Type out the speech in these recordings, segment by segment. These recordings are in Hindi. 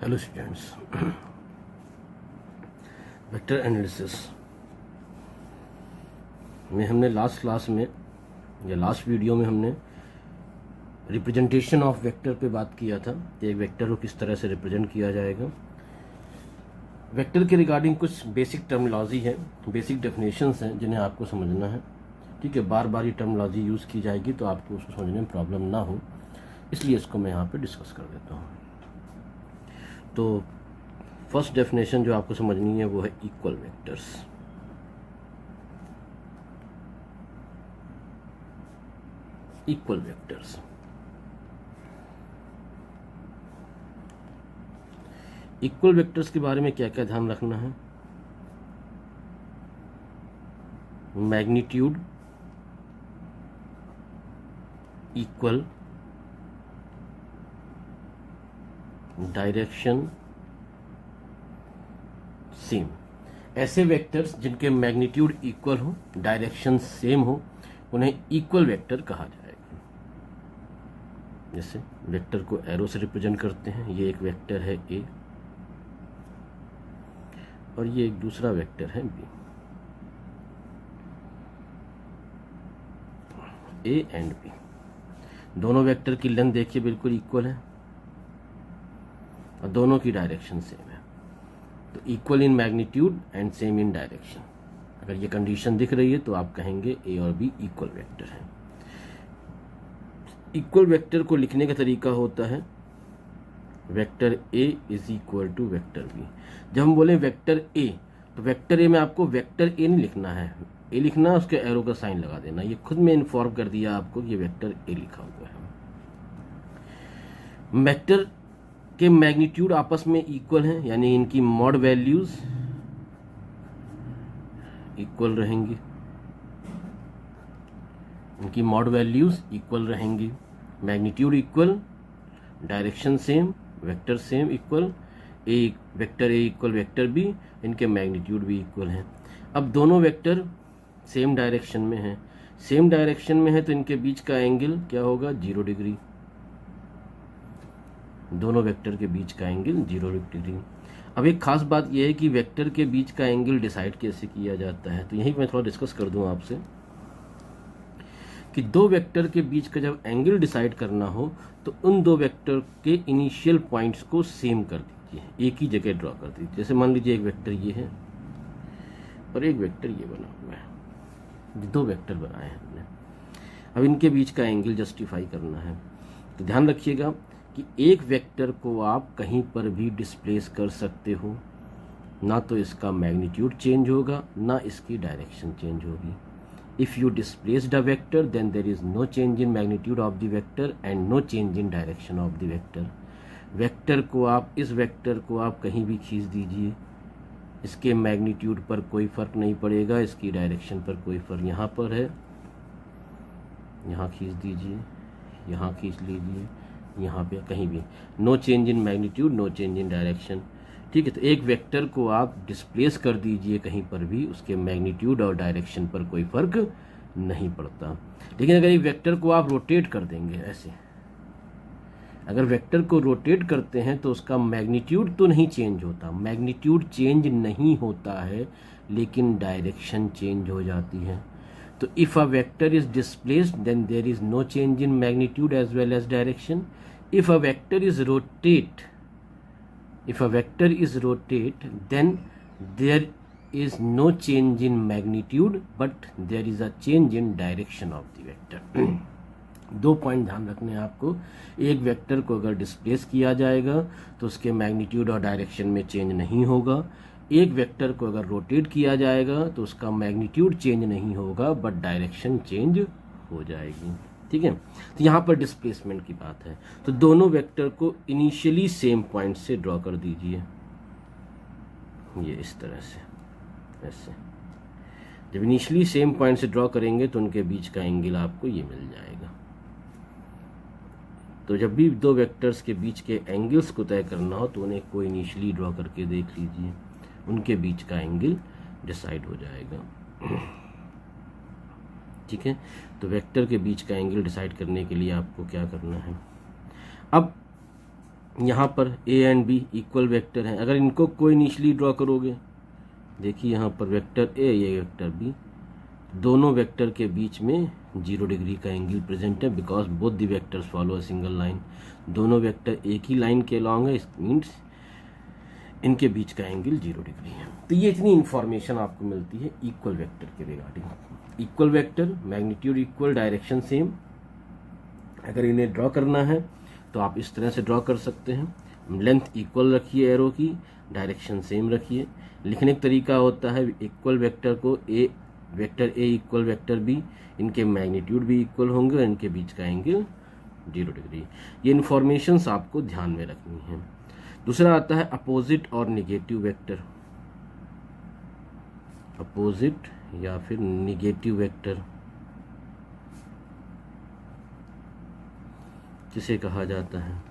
हेलो स्टूडेंट्स, वेक्टर एनालिसिस में हमने लास्ट क्लास में या लास्ट वीडियो में हमने रिप्रेजेंटेशन ऑफ वेक्टर पे बात किया था कि एक वेक्टर को किस तरह से रिप्रेजेंट किया जाएगा। वेक्टर के रिगार्डिंग कुछ बेसिक टर्मिनोलॉजी है, बेसिक डेफिनेशंस हैं जिन्हें आपको समझना है। ठीक है, बार बार ये टर्मिनोलॉजी यूज़ की जाएगी तो आपको उसको समझने में प्रॉब्लम ना हो, इसलिए इसको मैं यहाँ पे डिस्कस कर देता हूँ। तो फर्स्ट डेफिनेशन जो आपको समझनी है वो है equal vectors. Equal vectors equal vectors के बारे में क्या क्या ध्यान रखना है। Magnitude equal, direction same. ऐसे वेक्टर्स जिनके मैग्नीट्यूड इक्वल हो, डायरेक्शन सेम हो, उन्हें इक्वल वेक्टर कहा जाएगा। जैसे वेक्टर को एरो से रिप्रेजेंट करते हैं, ये एक वेक्टर है ए और ये एक दूसरा वेक्टर है बी। ए एंड बी दोनों वेक्टर की लेंथ देखिए बिल्कुल इक्वल है और दोनों की डायरेक्शन सेम है। तो equal in magnitude and same in direction, अगर ये कंडीशन दिख रही है तो आप कहेंगे ए और बी इक्वल वेक्टर है। इक्वल वेक्टर को लिखने का तरीका होता है vector A is equal to vector B. जब हम बोले वेक्टर ए तो वेक्टर ए में आपको वेक्टर ए नहीं लिखना है, ए लिखना है, उसके एरो का साइन लगा देना। ये खुद में इन्फॉर्म कर दिया आपको कि ये वेक्टर ए लिखा हुआ है। वेक्टर के मैग्नीट्यूड आपस में इक्वल हैं, यानी इनकी मॉड वैल्यूज इक्वल रहेंगी, इनकी मॉड वैल्यूज इक्वल रहेंगी। Magnitude equal, direction same, vector same equal, A vector A equal vector B, इनके मैग्नीट्यूड भी इक्वल हैं। अब दोनों वेक्टर सेम डायरेक्शन में हैं, सेम डायरेक्शन में है तो इनके बीच का एंगल क्या होगा, 0 डिग्री। दोनों वेक्टर के बीच का एंगल 0 डिग्री। अब एक खास बात यह है कि वेक्टर के बीच का एंगल डिसाइड कैसे किया जाता है, तो यही मैं थोड़ा डिस्कस कर दूं आपसे कि दो वेक्टर के बीच का जब एंगल डिसाइड करना हो तो उन दो वेक्टर के इनिशियल पॉइंट्स को सेम कर दीजिए, एक ही जगह ड्रॉ कर दीजिए। जैसे मान लीजिए एक वेक्टर ये है और एक वेक्टर ये बना हुआ है, दो वेक्टर बनाए हैं हमने। अब इनके बीच का एंगल जस्टिफाई करना है तो ध्यान रखिएगा कि एक वेक्टर को आप कहीं पर भी डिस्प्लेस कर सकते हो, ना तो इसका मैग्नीट्यूड चेंज होगा ना इसकी डायरेक्शन चेंज होगी। If you displace the vector then there is no change in magnitude of the vector and no change in direction of the vector. Vector को आप, इस वेक्टर को आप कहीं भी खींच दीजिए, इसके मैग्नीट्यूड पर कोई फर्क नहीं पड़ेगा, इसकी डायरेक्शन पर कोई फर्क। यहाँ पर है, यहाँ खींच दीजिए, यहाँ खींच लीजिए, यहाँ पे कहीं भी no change in magnitude, no change in direction. ठीक है, तो एक वेक्टर को आप डिस्प्लेस कर दीजिए कहीं पर भी, उसके मैग्नीट्यूड और डायरेक्शन पर कोई फर्क नहीं पड़ता। लेकिन अगर एक वेक्टर को आप रोटेट कर देंगे ऐसे, अगर वेक्टर को रोटेट करते हैं तो उसका मैग्नीट्यूड तो नहीं चेंज होता, मैग्नीट्यूड चेंज नहीं होता है लेकिन डायरेक्शन चेंज हो जाती है। तो if a vector is displaced then there is no change in magnitude as well as direction. If a vector is rotate, if a vector is rotate then there is no change in magnitude but there is a change in direction of the vector। दो पॉइंट ध्यान रखने हैं आपको। एक वेक्टर को अगर डिस्प्लेस किया जाएगा तो उसके मैग्नीट्यूड और डायरेक्शन में चेंज नहीं होगा। एक वेक्टर को अगर रोटेट किया जाएगा तो उसका मैग्नीट्यूड चेंज नहीं होगा बट डायरेक्शन चेंज हो जाएगी। ठीक है, तो यहाँ पर डिस्प्लेसमेंट की बात है। तो दोनों वेक्टर को इनिशियली सेम पॉइंट से ड्रॉ कर दीजिए, ये इस तरह से, ऐसे। जब इनिशियली सेम पॉइंट से ड्रॉ करेंगे तो उनके बीच का एंगल आपको ये मिल जाएगा। तो जब भी दो वेक्टर्स के बीच के एंगल्स को तय करना हो तो उन्हें कोई इनिशियली ड्रॉ करके देख लीजिए, उनके बीच का एंगल डिसाइड हो जाएगा। ठीक है, तो वेक्टर के बीच का एंगल डिसाइड करने के लिए आपको क्या करना है। अब यहाँ पर A and B equal vector हैं। अगर इनको कोई इनिशियली ड्रॉ करोगे, देखिए यहाँ पर वेक्टर ए, ये वेक्टर बी, दोनों वेक्टर के बीच में 0 डिग्री का एंगल प्रेजेंट है, because both the vectors follow a single line. दोनों वेक्टर एक ही लाइन के अलॉन्ग है, इट मीन्स इनके बीच का एंगल 0 डिग्री है। तो ये इतनी इंफॉर्मेशन आपको मिलती है इक्वल वेक्टर के regarding. Equal vector, magnitude equal, direction same. अगर इन्हें ड्रॉ करना है तो आप इस तरह से ड्रॉ कर सकते हैं। लेंथ इक्वल रखिए एरो की, डायरेक्शन सेम रखिए। लिखने का तरीका होता है इक्वल वेक्टर को A, vector A equal vector B, इनके मैग्नीट्यूड भी इक्वल होंगे और इनके बीच का एंगल 0 डिग्री। ये इन्फॉर्मेशंस आपको ध्यान में रखनी है। दूसरा आता है अपोजिट और निगेटिव वेक्टर। अपोजिट या फिर निगेटिव वेक्टर किसे कहा जाता है?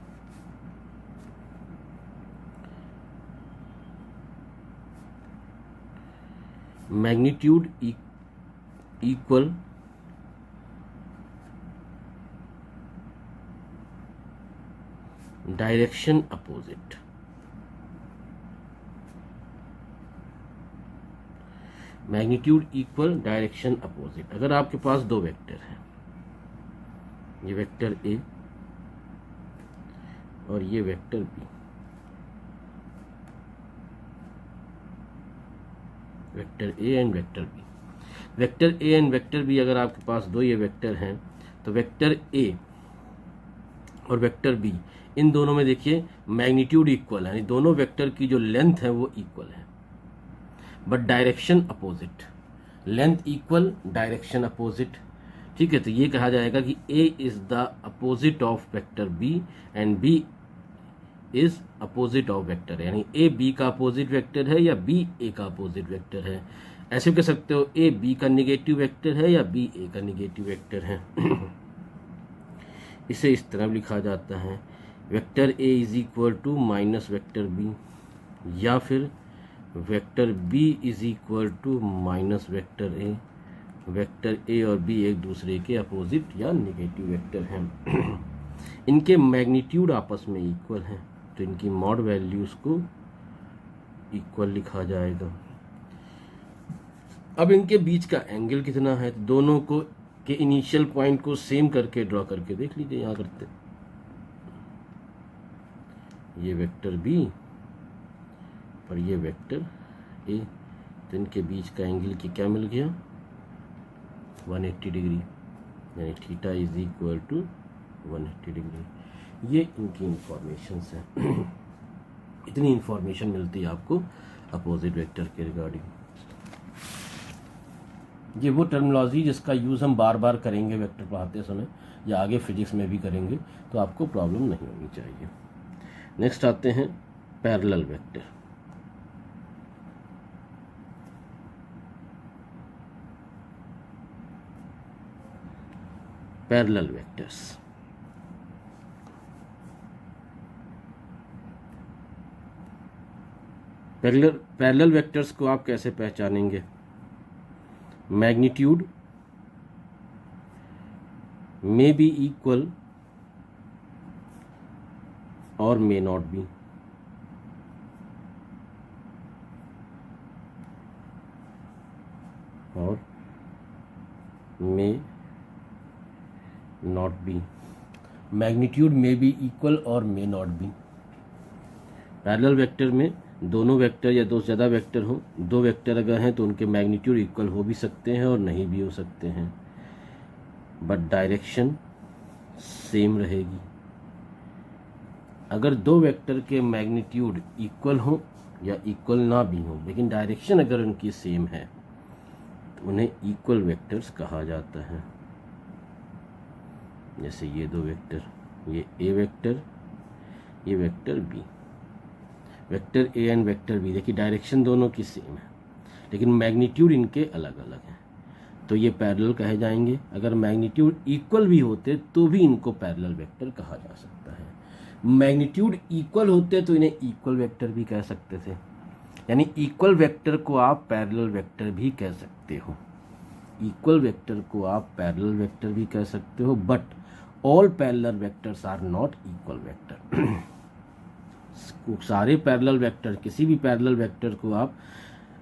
Magnitude equal direction opposite. Magnitude equal direction opposite. अगर आपके पास दो वेक्टर हैं, ये वेक्टर ए और ये vector B, vector A and vector B, vector A and vector B अगर आपके पास दो ये वेक्टर हैं, तो वेक्टर ए और वेक्टर बी, इन दोनों में देखिए मैग्नीट्यूड इक्वल है, यानी दोनों वेक्टर की जो लेंथ है वो इक्वल है, but direction opposite. Length equal, direction opposite. ठीक है, तो ये कहा जाएगा कि A is the opposite of vector B and B is opposite of vector, यानी ए बी का अपोजिट वेक्टर है या बी ए का अपोजिट वेक्टर है। ऐसे कह सकते हो ए बी का निगेटिव वेक्टर है या बी ए का निगेटिव वेक्टर है। इसे इस तरह लिखा जाता है, vector A is equal to minus vector B, या फिर vector B is equal to minus vector A. Vector A और बी एक दूसरे के अपोजिट या निगेटिव वेक्टर हैं। इनके मैग्नीट्यूड आपस में इक्वल हैं, तो इनकी मॉड वैल्यूज को इक्वल लिखा जाएगा। अब इनके बीच का एंगल कितना है, तो दोनों को के इनिशियल पॉइंट को सेम करके ड्रॉ करके देख लीजिए। यहाँ करते ये वेक्टर बी और ये वेक्टर ए, तो इनके बीच का एंगल की क्या मिल गया, 180 डिग्री, यानी theta is equal to 180 degree. ये इनकी इंफॉर्मेशंस है। इतनी इंफॉर्मेशन मिलती है आपको अपोजिट वेक्टर के रिगार्डिंग। ये वो टर्मिनोलॉजी जिसका यूज़ हम बार बार करेंगे वेक्टर पढ़ाते समय, या आगे फिजिक्स में भी करेंगे, तो आपको प्रॉब्लम नहीं होनी चाहिए। नेक्स्ट आते हैं parallel vector. Parallel vectors, parallel vectors को आप कैसे पहचानेंगे? मैग्नीट्यूड मे बी इक्वल और मे नॉट बी। और may not be. Magnitude may be equal और may not be. Parallel vector में दोनों वेक्टर या दो से ज़्यादा वेक्टर हो, दो वेक्टर अगर हैं तो उनके मैग्नीट्यूड इक्वल हो भी सकते हैं और नहीं भी हो सकते हैं, बट डायरेक्शन सेम रहेगी। अगर दो वेक्टर के मैग्नीट्यूड इक्वल हो या इक्वल ना भी हो, लेकिन डायरेक्शन अगर उनकी सेम है, तो उन्हें इक्वल वेक्टर्स कहा जाता है। जैसे ये दो वेक्टर, ये ए वेक्टर, ये vector B, vector A and vector B, देखिए डायरेक्शन दोनों की सेम है, लेकिन मैग्नीट्यूड इनके अलग अलग हैं, तो ये पैरेलल कहे जाएंगे। अगर मैग्नीट्यूड इक्वल भी होते तो भी इनको पैरेलल वेक्टर कहा जा सकता है। मैग्नीट्यूड इक्वल होते तो इन्हें इक्वल वेक्टर भी कह सकते थे, यानी इक्वल वेक्टर को आप पैरेलल वेक्टर भी कह सकते हो। इक्वल वेक्टर को आप पैरेलल वेक्टर भी कह सकते हो, but all parallel vectors are not equal vector. सारे पैरेलल वेक्टर, किसी भी पैरेलल वेक्टर को आप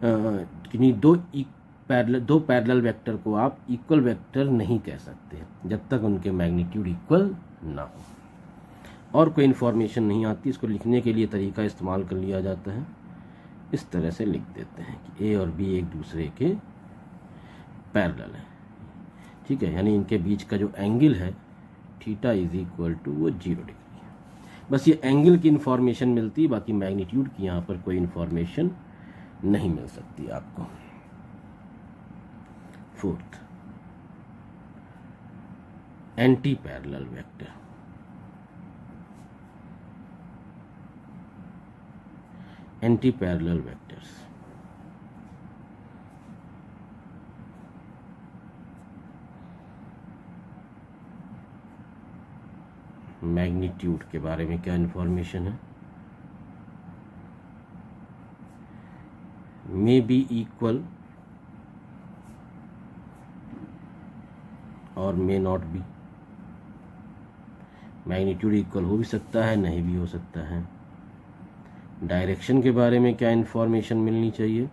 किन्हीं दो पैरेलल वेक्टर को आप इक्वल वेक्टर नहीं कह सकते जब तक उनके मैग्नीट्यूड इक्वल ना हो। और कोई इन्फॉर्मेशन नहीं आती, इसको लिखने के लिए तरीका इस्तेमाल कर लिया जाता है। इस तरह से लिख देते हैं कि ए और बी एक दूसरे के पैरेलल है, ठीक है, यानी इनके बीच का जो एंगल है थीटा इज इक्वल टू वो 0 डिग्री है। बस ये एंगल की इन्फॉर्मेशन मिलती है, बाकी मैग्नीट्यूड की यहाँ पर कोई इन्फॉर्मेशन नहीं मिल सकती आपको। Fourth, anti parallel vector. Anti parallel vectors magnitude के बारे में क्या इन्फॉर्मेशन है? मे बी इक्वल और may not be. Magnitude equal हो भी सकता है, नहीं भी हो सकता है। डायरेक्शन के बारे में क्या इन्फॉर्मेशन मिलनी चाहिए?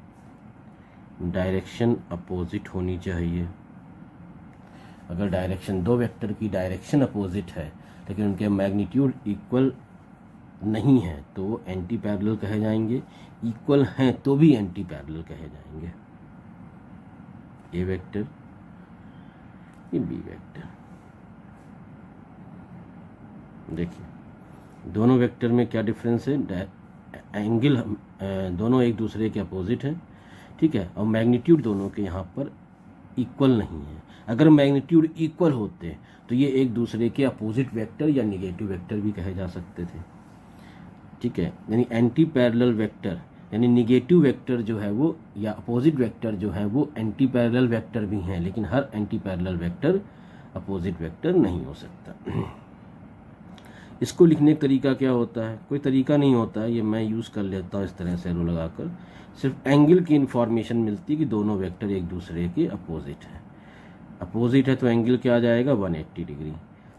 डायरेक्शन अपोजिट होनी चाहिए। अगर डायरेक्शन, दो वेक्टर की डायरेक्शन अपोजिट है लेकिन उनके मैग्नीट्यूड इक्वल नहीं है तो वो एंटी पैरेलल कहे जाएंगे। इक्वल हैं तो भी एंटी पैरेलल कहे जाएंगे। ए वेक्टर, ये बी वेक्टर। देखिए दोनों वेक्टर में क्या डिफरेंस है? एंगल दोनों एक दूसरे के अपोजिट हैं, ठीक है, और मैग्नीट्यूड दोनों के यहाँ पर इक्वल नहीं है। अगर मैग्नीट्यूड इक्वल होते तो ये एक दूसरे के अपोजिट वेक्टर या निगेटिव वेक्टर भी कहे जा सकते थे, ठीक है। यानी एंटी पैरेलल वेक्टर यानी निगेटिव वेक्टर जो है वो या अपोजिट वेक्टर जो है वो एंटी पैरेलल वेक्टर भी हैं, लेकिन हर anti parallel vector opposite vector नहीं हो सकता। इसको लिखने का तरीका क्या होता है? कोई तरीका नहीं होता है, ये मैं यूज़ कर लेता हूँ इस तरह से एरो लगाकर। सिर्फ एंगल की इन्फॉर्मेशन मिलती है कि दोनों वेक्टर एक दूसरे के अपोजिट है। अपोजिट है तो एंगल क्या आ जाएगा? 180 डिग्री।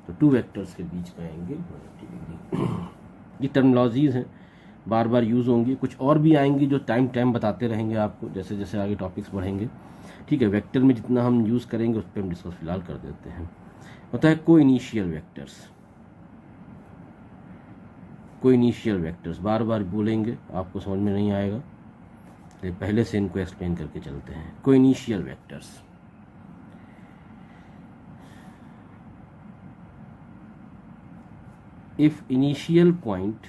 तो टू वेक्टर्स के बीच का एंगल 180 डिग्री। ये टर्मिनोलॉजीज हैं, बार बार यूज़ होंगी, कुछ और भी आएंगी जो टाइम बताते रहेंगे आपको जैसे जैसे आगे टॉपिक्स बढ़ेंगे, ठीक है। वेक्टर में जितना हम यूज़ करेंगे उस पर हम डिस्कस फिलहाल कर देते हैं। होता है को इनिशियल वेक्टर्स। को इनिशियल वेक्टर्स बार बार बोलेंगे, आपको समझ में नहीं आएगा, तो पहले से इनको एक्सप्लेन करके चलते हैं। को initial vectors, if initial point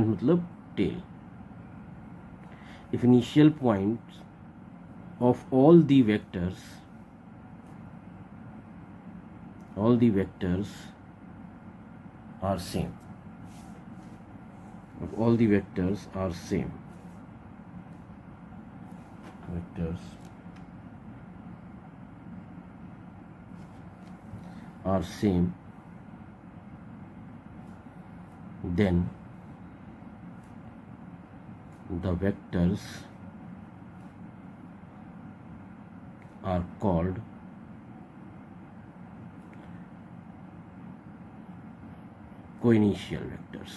मतलब tail, if initial points of all the vectors are same, if all the vectors are same, then the vectors are called coinitial vectors.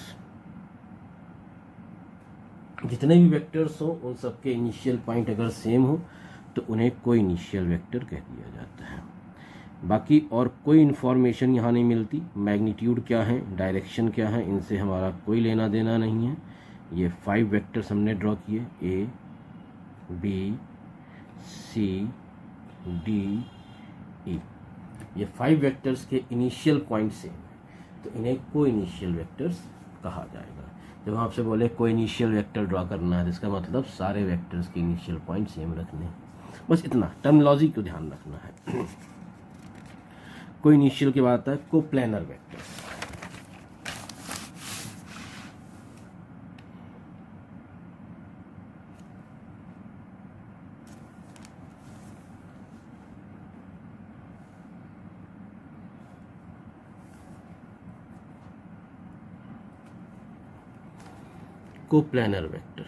जितने भी वेक्टर्स हो उन सबके इनिशियल पॉइंट अगर सेम हो तो उन्हें कोइनिशियल वेक्टर कह दिया जाता है। बाकी और कोई इन्फॉर्मेशन यहाँ नहीं मिलती। मैग्नीट्यूड क्या है, डायरेक्शन क्या है, इनसे हमारा कोई लेना देना नहीं है। ये 5 वेक्टर्स हमने ड्रॉ किए, ए बी सी डी ई। ये 5 वेक्टर्स के इनिशियल पॉइंट सेम है तो इन्हें को इनिशियल वेक्टर्स कहा जाएगा। जब हम आपसे बोले को इनिशियल वेक्टर ड्रॉ करना है तो इसका मतलब सारे वेक्टर्स के इनिशियल पॉइंट सेम रखने, बस इतना टर्मिनोलॉजी को ध्यान रखना है। को इनिशियल के बाद आता है coplanar vectors. Coplanar vector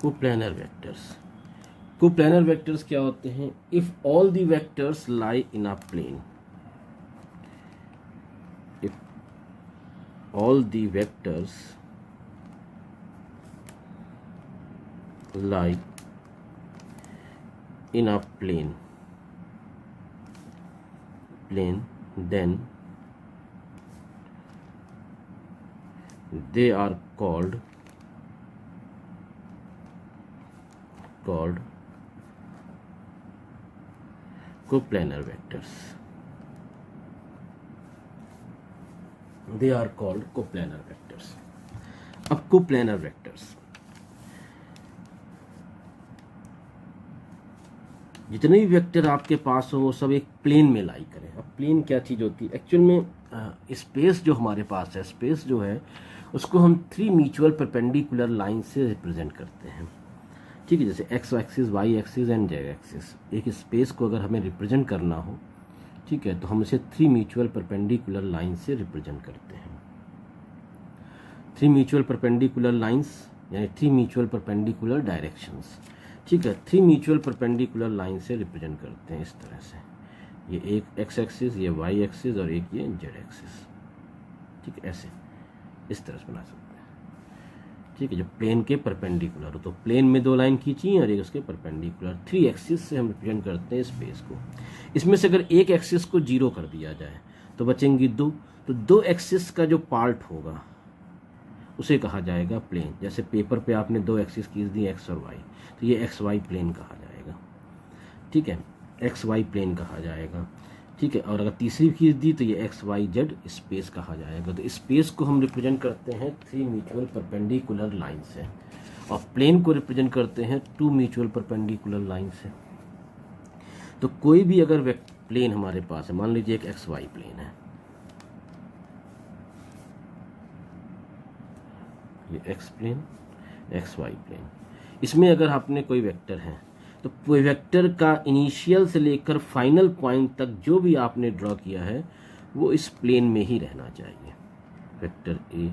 coplanar vectors. Coplanar vectors क्या होते हैं? If all the vectors lie in a plane, if all the vectors lie in a plane, then they are called coplanar vectors. They are called coplanar vectors. अब coplanar vectors, जितने भी वेक्टर आपके पास हो वो सब एक प्लेन में लाई करें। अब प्लेन क्या चीज़ होती है? एक्चुअल में स्पेस जो हमारे पास है, स्पेस जो है उसको हम 3 म्यूचुअल परपेंडिकुलर लाइन से रिप्रेजेंट करते हैं। ठीक है, जैसे x axis, y axis and z axis. एक स्पेस को अगर हमें रिप्रेजेंट करना हो, ठीक है, तो हम इसे 3 म्यूचुअल परपेंडिकुलर लाइन से रिप्रेजेंट करते हैं। 3 म्यूचुअल परपेंडिकुलर लाइंस यानी 3 म्यूचुअल परपेंडिकुलर डायरेक्शंस। ठीक है, 3 म्यूचुअल परपेंडिकुलर लाइन से रिप्रेजेंट करते हैं इस तरह से। ये एक एक्स एक्सिस, ये वाई एक्सिस और एक ये जेड एक्सिस। ठीक है, ऐसे इस तरह से बना सकते हैं। ठीक है, जो प्लेन के परपेंडिकुलर हो, तो प्लेन में 2 लाइन खींची और एक उसके परपेंडिकुलर। 3 एक्सिस से हम रिप्रेजेंट करते हैं स्पेस को। इसमें से अगर एक एक्सिस को 0 कर दिया जाए तो बचेंगी 2। तो 2 एक्सिस का जो पार्ट होगा उसे कहा जाएगा प्लेन। जैसे पेपर पे आपने 2 एक्सिस खींच दी, एक्स और वाई, तो ये एक्स वाई प्लेन कहा जाएगा। ठीक है, एक्स वाई प्लेन कहा जाएगा। ठीक है, और अगर तीसरी खींच दी तो ये एक्स वाई जेड स्पेस कहा जाएगा। तो स्पेस को हम रिप्रेजेंट करते हैं 3 म्यूचुअल परपेंडिकुलर लाइन से, और प्लेन को रिप्रेजेंट करते हैं 2 म्यूचुअल परपेंडिकुलर लाइन से। तो कोई भी अगर प्लेन हमारे पास है, मान लीजिए एक एक्स वाई प्लेन है, ये X plane, X Y plane, इसमें अगर आपने कोई वेक्टर है तो कोई वेक्टर का इनिशियल से लेकर फाइनल पॉइंट तक जो भी आपने ड्रॉ किया है वो इस प्लेन में ही रहना चाहिए। वेक्टर ए,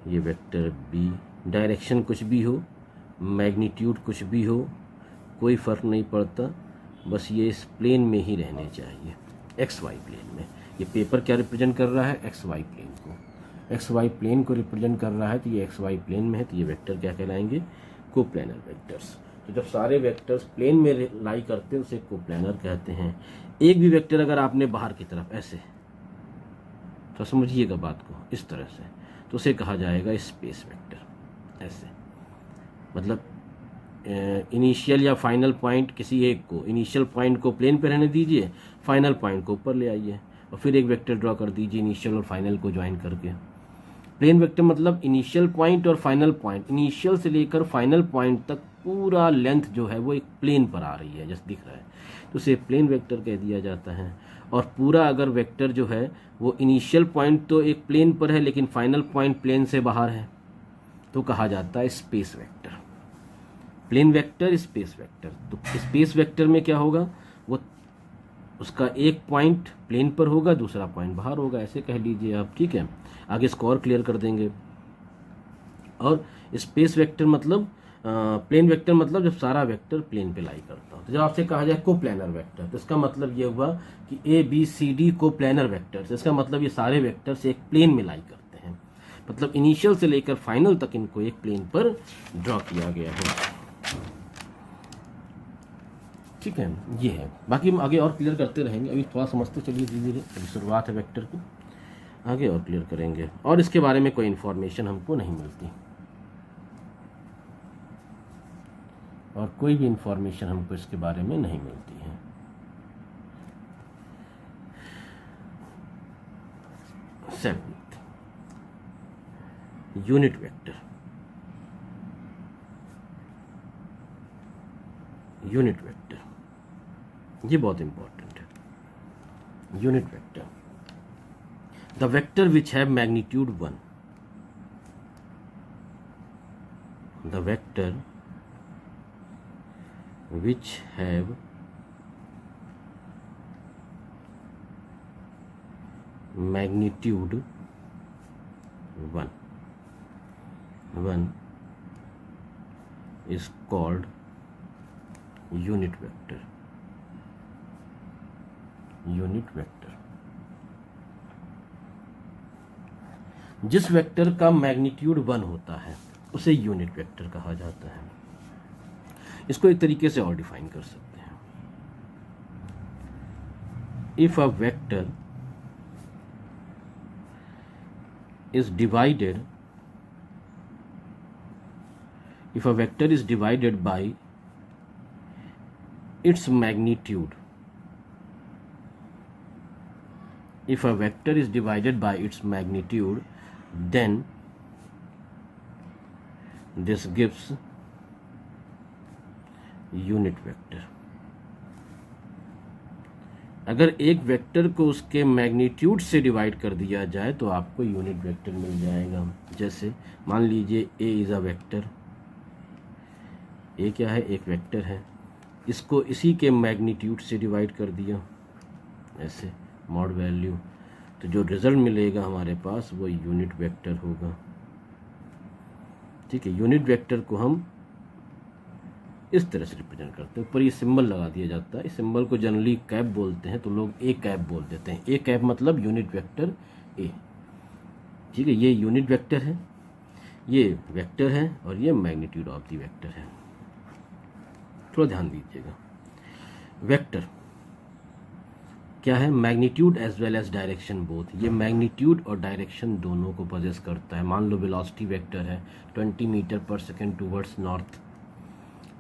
ये वेक्टर बी, डायरेक्शन कुछ भी हो, मैग्नीट्यूड कुछ भी हो, कोई फर्क नहीं पड़ता, बस ये इस प्लेन में ही रहने चाहिए, एक्स वाई प्लेन में। ये पेपर क्या रिप्रेजेंट कर रहा है? एक्स वाई प्लेन को। एक्स वाई प्लेन को रिप्रेजेंट कर रहा है, तो ये एक्स वाई प्लेन में है, तो ये वेक्टर क्या कहलाएंगे? Coplanar vectors. तो जब सारे वेक्टर्स प्लेन में लाई करते हैं उसे कोप्लानर कहते हैं। एक भी वेक्टर अगर आपने बाहर की तरफ ऐसे, तो समझिएगा बात को इस तरह से, तो उसे कहा जाएगा स्पेस वेक्टर। ऐसे मतलब इनिशियल या फाइनल पॉइंट किसी एक को, इनिशियल पॉइंट को प्लेन पे रहने दीजिए, फाइनल पॉइंट को ऊपर ले आइए और फिर एक वेक्टर ड्रॉ कर दीजिए इनिशियल और फाइनल को ज्वाइन करके। प्लेन वेक्टर मतलब इनिशियल पॉइंट और फाइनल पॉइंट, इनिशियल से लेकर फाइनल पॉइंट तक पूरा लेंथ जो है वो एक प्लेन पर आ रही है, जैसे दिख रहा है, तो उसे प्लेन वेक्टर कह दिया जाता है। और पूरा अगर वेक्टर जो है वो इनिशियल पॉइंट तो एक प्लेन पर है लेकिन फाइनल पॉइंट प्लेन से बाहर है, तो कहा जाता है space vector. Plane vector, space vector. तो स्पेस वेक्टर में क्या होगा? वो उसका एक पॉइंट प्लेन पर होगा, दूसरा पॉइंट बाहर होगा, ऐसे कह लीजिए आप। ठीक है, आगे इसको और क्लियर कर देंगे। और स्पेस वेक्टर मतलब प्लेन वेक्टर मतलब जब सारा वेक्टर प्लेन पे लाई करता हो। तो जब आपसे कहा जाए कोप्लानर वेक्टर, तो इसका मतलब ये हुआ कि A B C D coplanar vector, इसका मतलब ये सारे वेक्टर्स एक प्लेन में लाई करते हैं, मतलब इनिशियल से लेकर फाइनल तक इनको एक प्लेन पर ड्रॉ किया गया है। ठीक है, ये है। बाकी हम आगे और क्लियर करते रहेंगे, अभी थोड़ा समझते चलिए धीरे धीरे, अभी शुरुआत है वेक्टर की, आगे और क्लियर करेंगे। और इसके बारे में कोई इन्फॉर्मेशन हमको नहीं मिलती, और कोई भी इन्फॉर्मेशन हमको इसके बारे में नहीं मिलती है। Seventh, unit vector. Unit vector ये बहुत इंपॉर्टेंट है। Unit vector, the vector which have magnitude 1, the vector which have magnitude 1 is called unit vector. Unit vector. जिस वेक्टर का मैग्नीट्यूड 1 होता है उसे यूनिट वेक्टर कहा जाता है। इसको एक तरीके से और डिफाइन कर सकते हैं। If a vector is divided by its magnitude, if a vector is divided by its magnitude, then this gives unit vector. अगर एक वेक्टर को उसके मैग्नीट्यूड से डिवाइड कर दिया जाए तो आपको यूनिट वेक्टर मिल जाएगा। जैसे मान लीजिए ए इज अ वेक्टर, ए क्या है, एक वेक्टर है, इसको इसी के मैग्नीट्यूड से डिवाइड कर दिया ऐसे मॉड वैल्यू, तो जो रिजल्ट मिलेगा हमारे पास वो यूनिट वेक्टर होगा। ठीक है, यूनिट वेक्टर को हम इस तरह से रिप्रेजेंट करते हैं। ऊपर ये सिंबल लगा दिया जाता है, इस सिंबल को जनरली कैप बोलते हैं, तो लोग ए कैप बोल देते हैं। ए कैप मतलब यूनिट वेक्टर ए। ठीक है, ये यूनिट वेक्टर है, ये वेक्टर है और ये मैग्नीट्यूड ऑफ द वेक्टर है। थोड़ा ध्यान दीजिएगा, वेक्टर क्या है, magnitude as well as direction both. ये मैग्नीट्यूड और डायरेक्शन दोनों को पजेस करता है। मान लो वेलोसिटी वेक्टर है 20 metre per second towards north,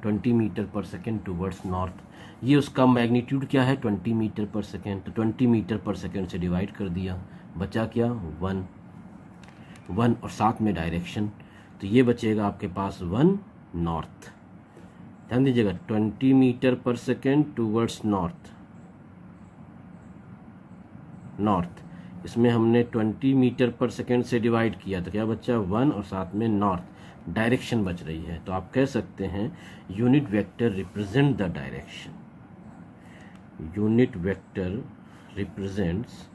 20 metre per second towards north, ये उसका मैग्नीट्यूड क्या है 20 मीटर पर सेकेंड, तो 20 मीटर पर सेकेंड से डिवाइड कर दिया, बचा क्या 1 और साथ में डायरेक्शन, तो ये बचेगा आपके पास 1 नॉर्थ। ध्यान दीजिएगा 20 metre per second towards north, इसमें हमने 20 मीटर पर सेकेंड से डिवाइड किया तो क्या बचा 1 और साथ में नॉर्थ, डायरेक्शन बच रही है। तो आप कह सकते हैं unit vector represent the direction, unit vector represents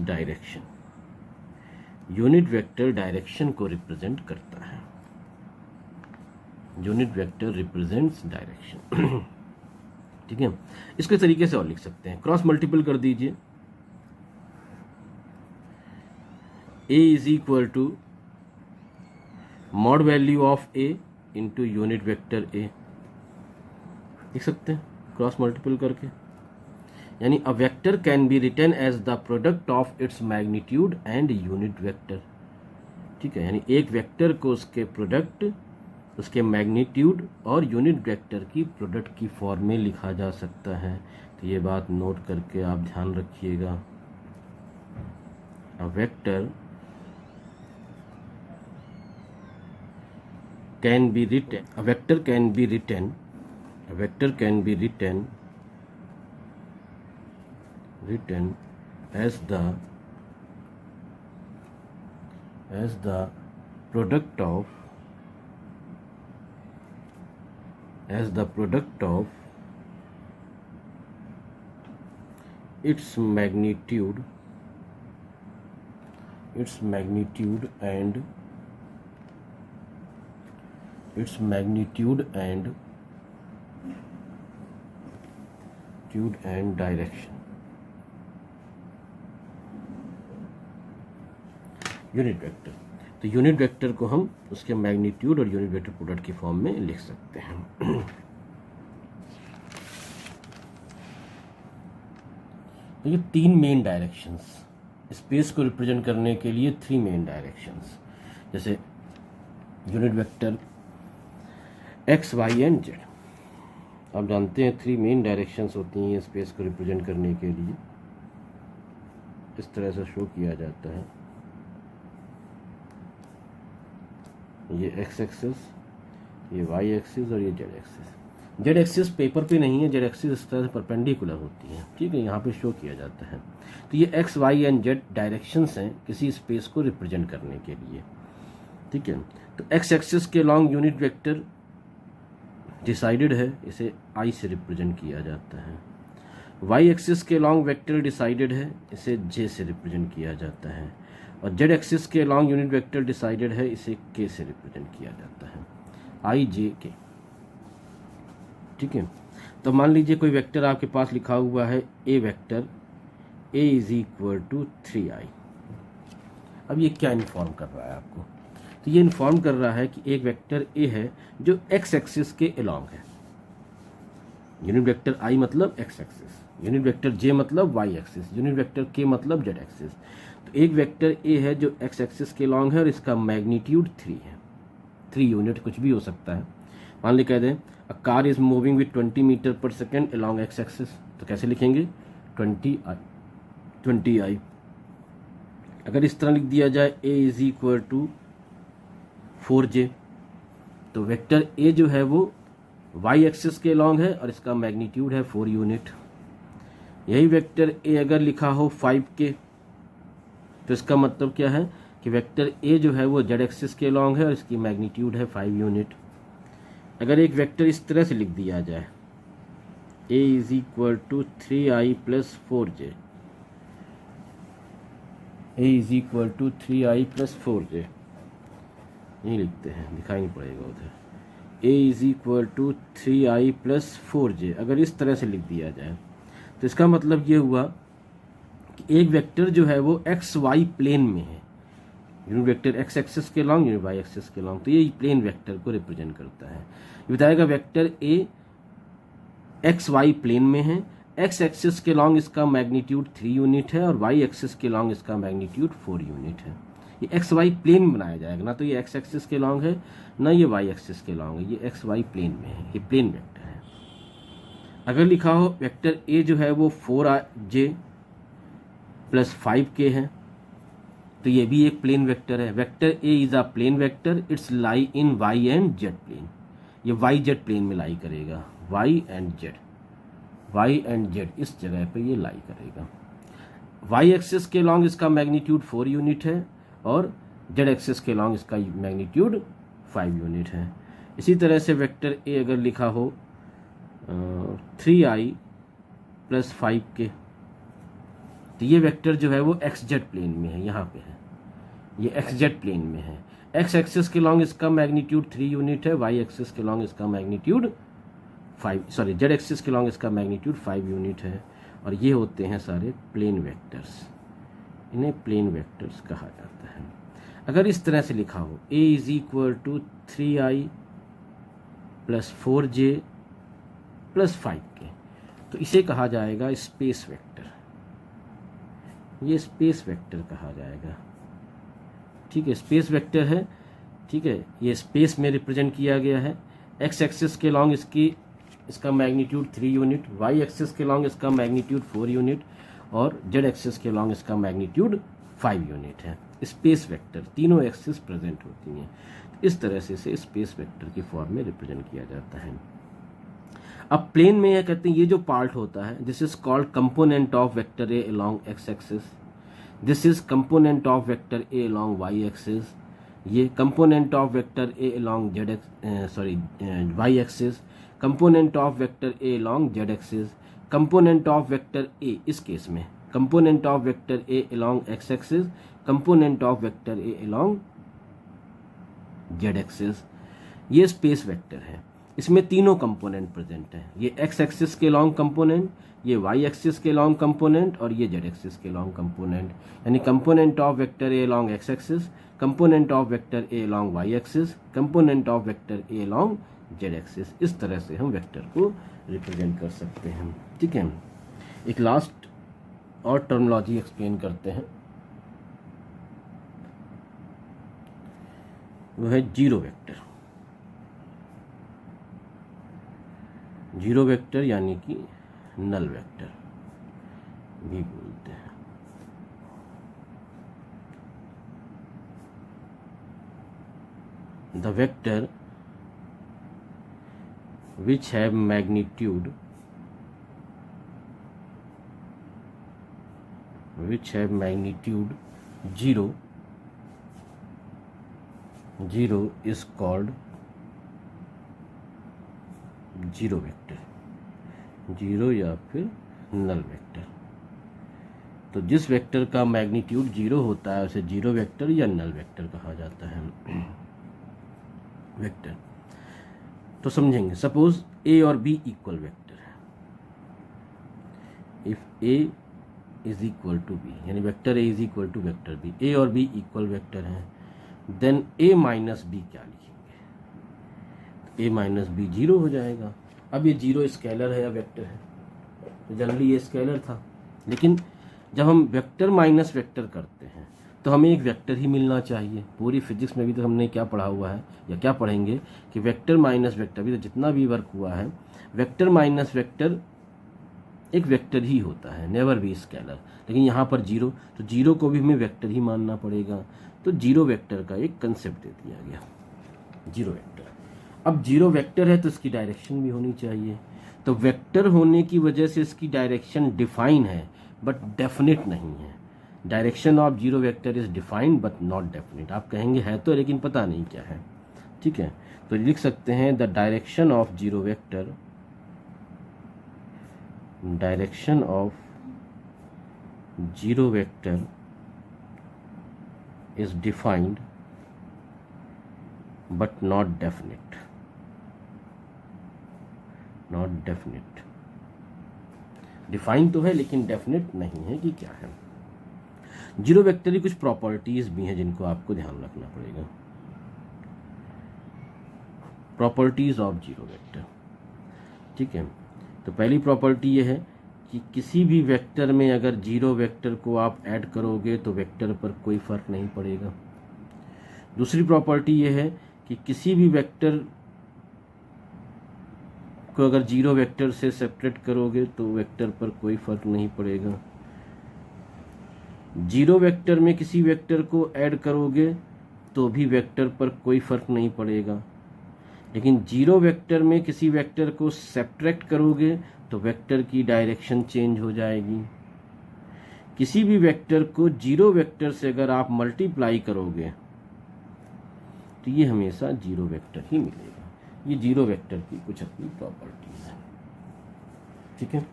direction, unit vector direction को रिप्रेजेंट करता है, यूनिट वेक्टर रिप्रेजेंट्स डायरेक्शन। ठीक है, इसके तरीके से और लिख सकते हैं, क्रॉस मल्टीपल कर दीजिए, A is equal to mod value of A into unit vector A, लिख सकते हैं क्रॉस मल्टीपल करके। यानी a vector can be written as the product of its magnitude and unit vector. ठीक है, यानी एक वेक्टर को उसके प्रोडक्ट, उसके मैग्नीट्यूड और यूनिट वेक्टर की प्रोडक्ट की फॉर्म में लिखा जा सकता है। तो ये बात नोट करके आप ध्यान रखिएगा, a vector can be written, a vector can be written as the product of its magnitude and direction। Unit vector, तो यूनिट वेक्टर को हम उसके मैग्नीट्यूड और यूनिट वेक्टर प्रोडक्ट की फॉर्म में लिख सकते हैं। तो ये 3 मेन डायरेक्शंस, स्पेस को रिप्रेजेंट करने के लिए 3 मेन डायरेक्शंस, जैसे unit vector X Y and Z. आप जानते हैं 3 मेन डायरेक्शंस होती हैं स्पेस को रिप्रेजेंट करने के लिए, इस तरह से शो किया जाता है। ये एक्स एक्सिस, ये वाई एक्सिस और ये Z axis. Z axis paper पे नहीं है, जेड एक्सिस इस तरह से परपेंडिकुलर होती है। ठीक है, यहाँ पे शो किया जाता है। तो ये X Y and Z directions हैं किसी स्पेस को रिप्रेजेंट करने के लिए। ठीक है, तो एक्स एक्सिस के लॉन्ग यूनिट वेक्टर डिसाइडेड है, इसे आई से रिप्रेजेंट किया जाता है। वाई एक्सिस के लॉन्ग वेक्टर डिसाइडेड है, इसे जे से रिप्रेजेंट किया जाता है। और जेड एक्सिस के अलॉन्ग यूनिट वेक्टर डिसाइडेड है, इसे के से रिप्रेजेंट किया जाता है, आई जे के। ठीक है, तो मान लीजिए कोई वेक्टर आपके पास लिखा हुआ है A vector, A is equal to 3i। अब ये क्या इन्फॉर्म कर रहा है आपको? तो ये इन्फॉर्म कर रहा है कि एक वेक्टर ए है जो एक्स एक्सिस के अलॉन्ग है। यूनिट वेक्टर आई मतलब एक्स एक्सिस, यूनिट वेक्टर जे मतलब वाई एक्सिस, यूनिट वेक्टर के मतलब जेड एक्सिस। तो एक वेक्टर ए है जो एक्स एक्सिस के अलॉन्ग है और इसका मैग्नीट्यूड 3 है। 3 यूनिट कुछ भी हो सकता है। मान ली कह दें a car is moving with 20 metre per second along X axis, तो कैसे लिखेंगे? 20i। अगर इस तरह लिख दिया जाए A is equal to 4j, तो वेक्टर ए जो है वो वाई एक्सिस के अलॉन्ग है और इसका मैग्नीट्यूड है 4 यूनिट। यही वेक्टर ए अगर लिखा हो 5k, तो इसका मतलब क्या है कि वेक्टर ए जो है वो जेड एक्सिस के अलॉन्ग है और इसकी मैग्नीट्यूड है 5 यूनिट। अगर एक वेक्टर इस तरह से लिख दिया जाए A is equal to 3i plus 4j, A is equal to 3i plus 4j, यही लिखते हैं, दिखाई नहीं पड़ेगा उधर। A is equal to 3i plus 4j अगर इस तरह से लिख दिया जाए तो इसका मतलब ये हुआ कि एक वेक्टर जो है वो एक्स वाई प्लेन में है। यूनिट वेक्टर एक्स एक्सिस के लॉन्ग, यूनिट वाई एक्सिस के लॉन्ग, तो ये प्लेन वेक्टर को रिप्रेजेंट करता है। ये बताएगा vector A X Y plane में है, एक्स एक्सिस के लॉन्ग इसका मैग्नीट्यूड 3 यूनिट है और वाई एक्सिस के लॉन्ग इसका मैग्नीट्यूड 4 यूनिट है। ये एक्स वाई प्लेन बनाया जाएगा, ना तो ये एक्स एक्सिस के लॉन्ग है ना ये वाई एक्सिस के लॉन्ग है, ये एक्स वाई प्लेन में है, ये प्लेन वेक्टर है। अगर लिखा हो वेक्टर ए जो है वो 4j प्लस 5k है, तो ये भी एक प्लेन वेक्टर है। Vector A is a plane vector, its lie in Y and Z plane. ये वाई जेड प्लेन में लाई करेगा, वाई एंड जेड इस जगह पे ये लाई करेगा। वाई एक्सिस के लॉन्ग इसका मैग्नीट्यूड 4 यूनिट है और जेड एक्सिस के लॉन्ग इसका मैग्नीट्यूड 5 यूनिट है। इसी तरह से वेक्टर ए अगर लिखा हो 3i प्लस 5k, तो ये वेक्टर जो है वो एक्स जेड प्लेन में है, यहाँ पे है, ये एक्स जेड प्लेन में है। एक्स एक्सिस के लॉन्ग इसका मैग्नीट्यूड 3 यूनिट है, वाई एक्सिस के लॉन्ग इसका मैग्नीट्यूड जेड एक्सिस के लॉन्ग इसका मैग्नीट्यूड 5 यूनिट है। और ये होते हैं सारे प्लेन वेक्टर्स, इन्हें प्लेन वेक्टर्स कहा जाता है। अगर इस तरह से लिखा हो A is equal to 3i plus 4j plus 5k, तो इसे कहा जाएगा स्पेस वेक्टर, ये स्पेस वेक्टर कहा जाएगा। ठीक है, स्पेस वेक्टर है। ठीक है, ये स्पेस में रिप्रेजेंट किया गया है। एक्स एक्सिस के लॉन्ग इसका मैग्नीट्यूड 3 यूनिट, वाई एक्सिस के लॉन्ग इसका मैग्नीट्यूड 4 यूनिट और जेड एक्सिस के लॉन्ग इसका मैग्नीट्यूड 5 यूनिट है। स्पेस वेक्टर, तीनों एक्सिस प्रेजेंट होती हैं। इस तरह से इसे स्पेस वेक्टर की फॉर्म में रिप्रेजेंट किया जाता है। अब प्लेन में यह कहते हैं ये जो पार्ट होता है, this is called component of vector A along X axis, this is component of vector A along Y axis, ये component of vector A along Y axis, component of vector A along Z axis, component of vector A इस केस में component of vector A along X axis, component of vector A along Z axis. ये स्पेस वेक्टर है, इसमें तीनों कंपोनेंट प्रेजेंट हैं। ये एक्स एक्सिस के लॉन्ग कंपोनेंट, ये वाई एक्सिस के लॉन्ग कंपोनेंट और ये जेड एक्सिस के लॉन्ग कंपोनेंट, यानी component of vector A long X axis, component of vector A long Y axis, component of vector A long Z axis. इस तरह से हम वेक्टर को रिप्रेजेंट कर सकते हैं। ठीक है, एक लास्ट और टर्मिनोलॉजी एक्सप्लेन करते हैं, वो है जीरो वेक्टर। जीरो वेक्टर यानी कि नल वेक्टर भी बोलते हैं। The vector which have magnitude 0 is called zero vector, zero या फिर नल वेक्टर। तो जिस वेक्टर का मैग्नीट्यूड 0 होता है उसे जीरो वेक्टर या नल वेक्टर कहा जाता है। वेक्टर तो समझेंगे, सपोज ए और बी इक्वल वेक्टर है। If A is equal to B, यानी vector A is equal to vector B, A और बी इक्वल वेक्टर हैं, देन ए माइनस बी क्या लिखेंगे? तो ए माइनस बी जीरो हो जाएगा। अब ये जीरो स्केलर है या वेक्टर है? तो जनरली ये स्केलर था, लेकिन जब हम वेक्टर माइनस वेक्टर करते हैं तो हमें एक वेक्टर ही मिलना चाहिए। पूरी फिजिक्स में भी तो हमने क्या पढ़ा हुआ है या क्या पढ़ेंगे कि वेक्टर माइनस वेक्टर, भी तो जितना भी वर्क हुआ है वेक्टर माइनस वेक्टर एक वेक्टर ही होता है, नेवर बी स्केलर। लेकिन यहाँ पर जीरो, तो जीरो को भी हमें वेक्टर ही मानना पड़ेगा। तो जीरो वेक्टर का एक कंसेप्ट दे दिया गया, जीरो वेक्टर। अब जीरो वेक्टर है तो इसकी डायरेक्शन भी होनी चाहिए। तो वेक्टर होने की वजह से इसकी डायरेक्शन डिफाइन है बट डेफिनेट नहीं है। Direction of zero vector is defined but not definite. आप कहेंगे है तो, लेकिन पता नहीं क्या है। ठीक है, तो लिख सकते हैं the direction of zero vector, direction of zero vector is defined but not definite, not definite. Define तो है लेकिन डेफिनेट नहीं है कि क्या है। जीरो वेक्टर की कुछ प्रॉपर्टीज भी हैं जिनको आपको ध्यान रखना पड़ेगा। प्रॉपर्टीज ऑफ जीरो वेक्टर, ठीक है। तो पहली प्रॉपर्टी ये है कि किसी भी वेक्टर में अगर जीरो वेक्टर को आप ऐड करोगे तो वेक्टर पर कोई फर्क नहीं पड़ेगा। दूसरी प्रॉपर्टी ये है कि किसी भी वेक्टर को अगर जीरो वेक्टर से सेपरेट करोगे तो वेक्टर पर कोई फर्क नहीं पड़ेगा। जीरो वेक्टर में किसी वेक्टर को ऐड करोगे तो भी वेक्टर पर कोई फर्क नहीं पड़ेगा, लेकिन जीरो वेक्टर में किसी वेक्टर को सब्ट्रैक्ट करोगे तो वेक्टर की डायरेक्शन चेंज हो जाएगी। किसी भी वेक्टर को जीरो वेक्टर से अगर आप मल्टीप्लाई करोगे तो ये हमेशा जीरो वेक्टर ही मिलेगा। ये जीरो वेक्टर की कुछ अपनी प्रॉपर्टीज है, ठीक है।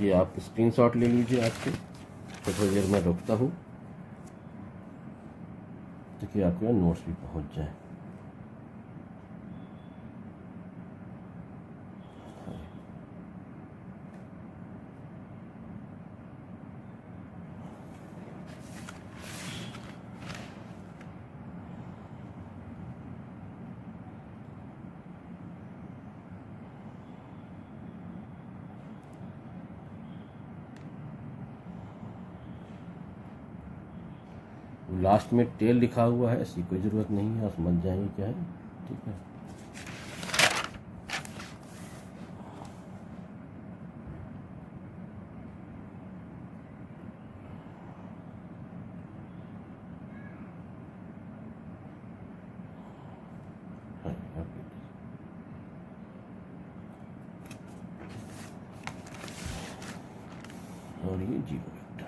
ये आप स्क्रीनशॉट ले लीजिए आज के, तो थोड़ी देर में रोकता हूँ ताकि आपके यहाँ नोट्स भी पहुँच जाए। लास्ट में टेल लिखा हुआ है, ऐसी कोई ज़रूरत नहीं है, आप समझ जाएंगे क्या है, ठीक है। और ये जीरो वेक्टर,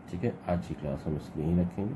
ठीक है। आज की क्लास हम इसको यहीं रखेंगे।